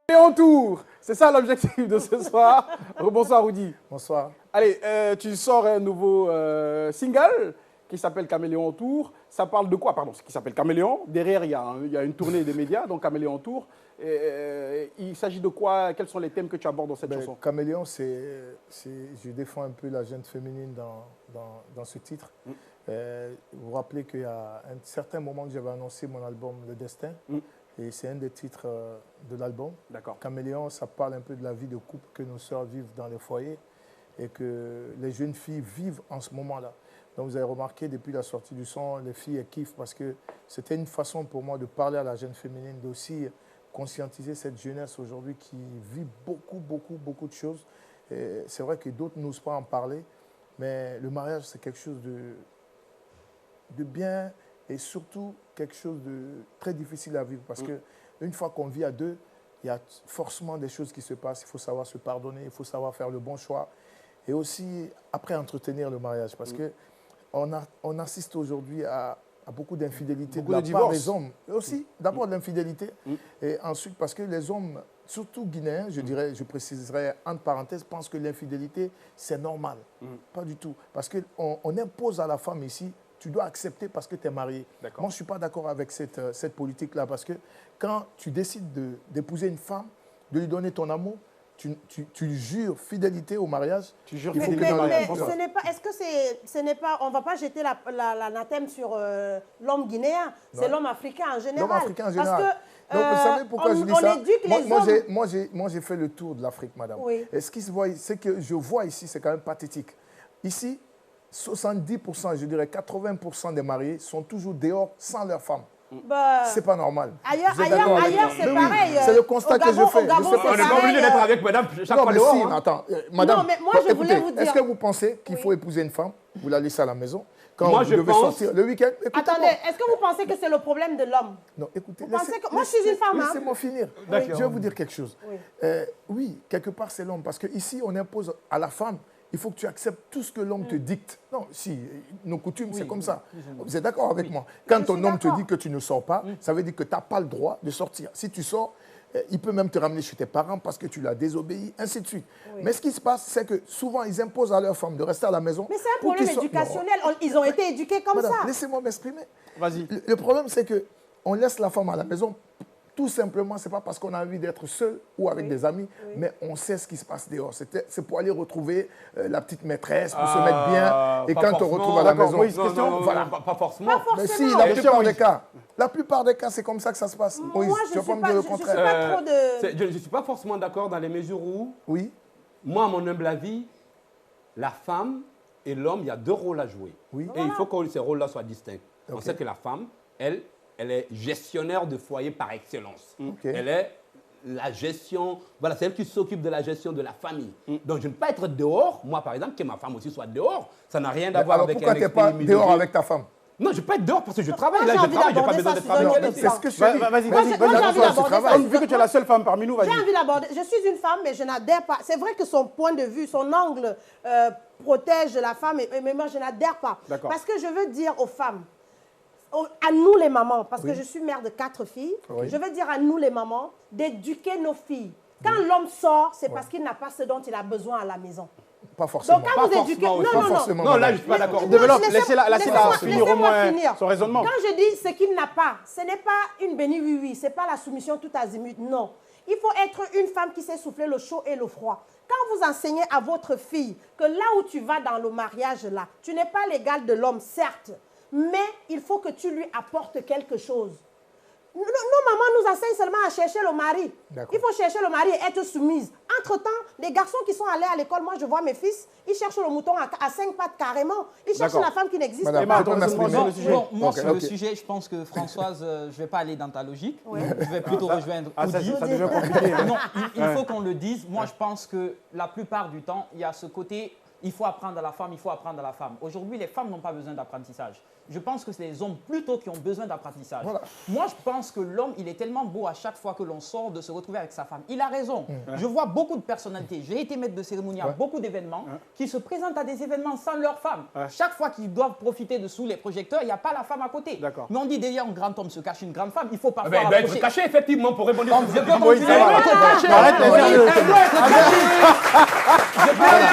Et en tour, c'est ça l'objectif de ce soir. Bonsoir Rudy. Bonsoir. Allez, tu sors un nouveau single qui s'appelle Caméléon en tour. Ça parle de quoi? Pardon, qui s'appelle Caméléon. Derrière, il y a une tournée des médias, donc Caméléon en tour. Il s'agit de quoi? Quels sont les thèmes que tu abordes dans cette chanson? Caméléon, je défends un peu la jeune féminine dans ce titre. Vous vous rappelez qu'il y a un certain moment que j'avais annoncé mon album Le Destin. Et c'est un des titres de l'album. Caméléon, ça parle un peu de la vie de couple que nos sœurs vivent dans les foyers et que les jeunes filles vivent en ce moment-là. Donc vous avez remarqué, depuis la sortie du son, les filles elles kiffent parce que c'était une façon pour moi de parler à la jeune féminine, d'aussi conscientiser cette jeunesse aujourd'hui qui vit beaucoup de choses. C'est vrai que d'autres n'osent pas en parler, mais le mariage, c'est quelque chose de bien et surtout quelque chose de très difficile à vivre parce qu'une fois qu'on vit à deux, il y a forcément des choses qui se passent. Il faut savoir se pardonner, il faut savoir faire le bon choix et aussi après entretenir le mariage parce que on assiste aujourd'hui à beaucoup d'infidélité de la part des hommes. Et aussi, d'abord de l'infidélité et ensuite parce que les hommes, surtout guinéens, je préciserai entre parenthèses, pensent que l'infidélité, c'est normal. Pas du tout. Parce qu'on impose à la femme ici, tu dois accepter parce que tu es marié. Moi, je ne suis pas d'accord avec cette politique-là parce que quand tu décides d'épouser une femme, de lui donner ton amour, tu jures fidélité au mariage. Tu jures fidélité au mariage. Ce n'est pas, est-ce que ce n'est pas, on ne va pas jeter l'anathème sur l'homme guinéen, c'est l'homme africain en général. L'homme africain en général. Parce que vous savez pourquoi je dis ça? Éduque les hommes. Moi, j'ai fait le tour de l'Afrique, madame. Oui. Et ce qui se voit, c'est que je vois ici, c'est quand même pathétique. Ici, 70%, je dirais 80% des mariés sont toujours dehors sans leur femme. C'est pas normal. Ailleurs c'est pareil. C'est le constat que je fais. On n'est pas obligé d'être avec madame chaque fois dehors. Si, attends, madame, non, mais moi, je voulais vous dire... Est-ce que vous pensez qu'il faut épouser une femme, vous la laissez à la maison, quand moi, vous devez sortir le week-end? Attendez, est-ce que vous pensez que c'est le problème de l'homme? Non, écoutez. Moi, je suis une femme. Laissez-moi finir. Je vais vous dire quelque chose. Oui, quelque part, c'est l'homme. Parce qu'ici, on impose à la femme, il faut que tu acceptes tout ce que l'homme te dicte. Non, si, nos coutumes, c'est comme ça. Vous êtes d'accord avec moi? Quand ton homme te dit que tu ne sors pas, ça veut dire que tu n'as pas le droit de sortir. Si tu sors, il peut même te ramener chez tes parents parce que tu l'as désobéi, ainsi de suite. Mais ce qui se passe, c'est que souvent, ils imposent à leur femme de rester à la maison. Mais c'est un problème éducationnel. Ils ont été éduqués comme ça. Laissez-moi m'exprimer. Vas-y. Le problème, c'est qu'on laisse la femme à la maison. Tout simplement, ce n'est pas parce qu'on a envie d'être seul ou avec des amis, mais on sait ce qui se passe dehors. C'est pour aller retrouver la petite maîtresse, pour se mettre bien. Et quand on retrouve à la maison... Voilà. Pas forcément. Mais si, la plupart des cas, c'est comme ça que ça se passe. Moi, je ne suis pas forcément d'accord dans les mesures où, moi, à mon humble avis, la femme et l'homme, il y a deux rôles à jouer. Et il faut que ces rôles-là soient distincts. On sait que la femme, elle est gestionnaire de foyer par excellence. Elle est la gestion, voilà, c'est elle qui s'occupe de la gestion de la famille. Donc je ne peux pas être dehors, moi par exemple, que ma femme aussi soit dehors. Ça n'a rien à voir avec pourquoi tu n'es pas dehors avec ta femme? Non, je ne peux pas être dehors parce que je travaille. Là, je travaille, je n'ai pas besoin de travailler. C'est ce que je dis. Vas-y, vu que tu es la seule femme parmi nous, vas-y. J'ai envie d'aborder. Je suis une femme, mais je n'adhère pas. C'est vrai que son point de vue, son angle protège la femme, mais moi, je n'adhère pas. Parce que je veux dire aux femmes, à nous les mamans, parce que je suis mère de 4 filles, je veux dire à nous les mamans d'éduquer nos filles. Quand l'homme sort, c'est parce qu'il n'a pas ce dont il a besoin à la maison. Pas forcément. Donc quand vous éduquez... Non, là, je ne suis pas d'accord. Développe, laissez-la finir au moins son raisonnement. Quand je dis ce qu'il n'a pas, ce n'est pas une bénie oui-oui, ce n'est pas la soumission tout azimut, non. Il faut être une femme qui sait souffler le chaud et le froid. Quand vous enseignez à votre fille que là où tu vas dans le mariage, là, tu n'es pas l'égal de l'homme, certes, mais il faut que tu lui apportes quelque chose. Nos mamans nous enseignent seulement à chercher le mari. Il faut chercher le mari et être soumise. Entre-temps, les garçons qui sont allés à l'école, moi je vois mes fils, ils cherchent le mouton à 5 pattes carrément. Ils cherchent la femme qui n'existe pas. Moi, sur le sujet, je pense que Françoise, je ne vais pas aller dans ta logique. Je vais plutôt rejoindre Oudi. Ça devient compliqué. Non, il faut qu'on le dise. Moi, je pense que la plupart du temps, il y a ce côté il faut apprendre à la femme, il faut apprendre à la femme. Aujourd'hui, les femmes n'ont pas besoin d'apprentissage. Je pense que c'est les hommes plutôt qui ont besoin d'apprentissage. Voilà. Moi, je pense que l'homme, il est tellement beau à chaque fois que l'on sort de se retrouver avec sa femme. Il a raison. Je vois beaucoup de personnalités. J'ai été maître de cérémonie à beaucoup d'événements qui se présentent à des événements sans leur femme. Chaque fois qu'ils doivent profiter de sous les projecteurs, il n'y a pas la femme à côté. Mais on dit derrière un grand homme se cache une grande femme. Il faut parfois il doit être caché, effectivement, pour répondre. Je peux continuer. Arrête de faire